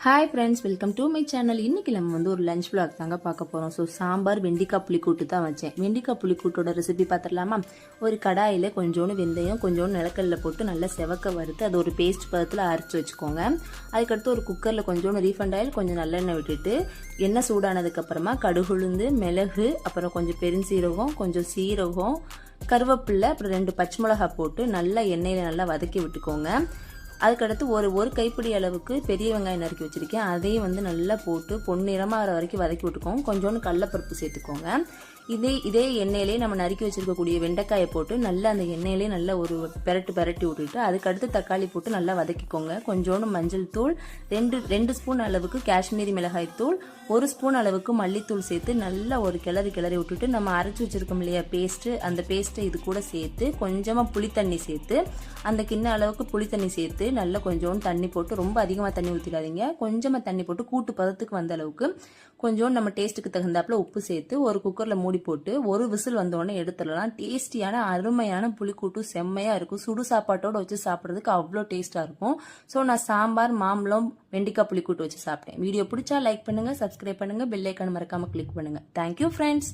Hi friends, welcome to my channel. இன்றைக்கி நம்ம வந்து ஒரு லஞ்ச் விளாக் தாங்க பார்க்க போகிறோம். ஸோ சாம்பார் வெண்டிக்காய் புளிக்கூட்டு தான் வச்சேன். வெண்டிக்காய் புளிக்கூட்டோட ரெசிபி பார்த்துடலாமா? ஒரு கடாயில் கொஞ்சோண்டு வெந்தயம், கொஞ்சோண்டு நிலக்கடலை போட்டு நல்லா செவக்க வறுத்து அது ஒரு பேஸ்ட் பதத்தில் அரைச்சி வச்சுக்கோங்க. அதுக்கடுத்து ஒரு குக்கரில் கொஞ்சோண்டு ரீஃபண்ட் ஆயில், கொஞ்சம் நல்லெண்ணெய் விட்டுட்டு எண்ணெய் சூடானதுக்கப்புறமா கடுகுளுந்து, மிளகு, அப்புறம் கொஞ்சம் பெருஞ்சீரகம், கொஞ்சம் சீரகம், கருவேப்பிலை, அப்புறம் 2 பச்சை மிளகா போட்டு நல்லா எண்ணெயில் நல்லா வதக்கி விட்டுக்கோங்க. அதுக்கடுத்து ஒரு கைப்பிடி அளவுக்கு பெரிய வெங்காயம் நறுக்கி வச்சுருக்கேன். அதையும் வந்து நல்லா போட்டு பொன்னிறமாக வரைக்கும் வதக்கி விட்டுக்கோங்க. கொஞ்சோண்டு கடலைப்பருப்பு சேர்த்துக்கோங்க. இதே எண்ணெயிலே நம்ம நறுக்கி வச்சிருக்கக்கூடிய வெண்டைக்காயை போட்டு நல்லா அந்த எண்ணெயிலே நல்லா ஒரு பெரட்டி விட்டுட்டு அதுக்கடுத்து தக்காளி போட்டு நல்லா வதக்கிக்கோங்க. கொஞ்சோண்டு மஞ்சள் தூள், 2 ஸ்பூன் அளவுக்கு காஷ்மீரி மிளகாய் தூள், 1 ஸ்பூன் அளவுக்கு மல்லித்தூள் சேர்த்து நல்லா ஒரு கிளறி விட்டுட்டு நம்ம அரைச்சி வச்சிருக்கோம் இல்லையா பேஸ்ட்டு, அந்த பேஸ்ட்டை இது கூட சேர்த்து கொஞ்சமாக புளித்தண்ணி சேர்த்து அந்த கிண்ண அளவுக்கு புளித்தண்ணி சேர்த்து நல்லா கொஞ்சோண்டு தண்ணி போட்டு, ரொம்ப அதிகமாக தண்ணி ஊற்றிடாதீங்க, கொஞ்சமாக தண்ணி போட்டு கூட்டு பதத்துக்கு வந்த அளவுக்கு கொஞ்சோண்டு நம்ம டேஸ்ட்டுக்கு தகுந்தாப்புல உப்பு சேர்த்து ஒரு குக்கரில் மூடி போட்டு ஒரு விசில் வந்தோடனே எடுத்துடலாம். டேஸ்டியான அருமையான புளிக்கூட்டு செம்மையாக இருக்கும். சுடு சாப்பாட்டோடு வச்சு சாப்பிட்றதுக்கு அவ்வளோ டேஸ்ட்டாக இருக்கும். ஸோ நான் சாம்பார், மாம்பழம், வெண்டிக்காய் புளிக்கூட்டு வச்சு சாப்பிட்டேன். வீடியோ பிடிச்சா லைக் பண்ணுங்கள், சப்ஸ்கிரைப் பண்ணுங்கள், பெல் ஐக்கான் மறக்காமல் கிளிக் பண்ணுங்கள். Thank you friends.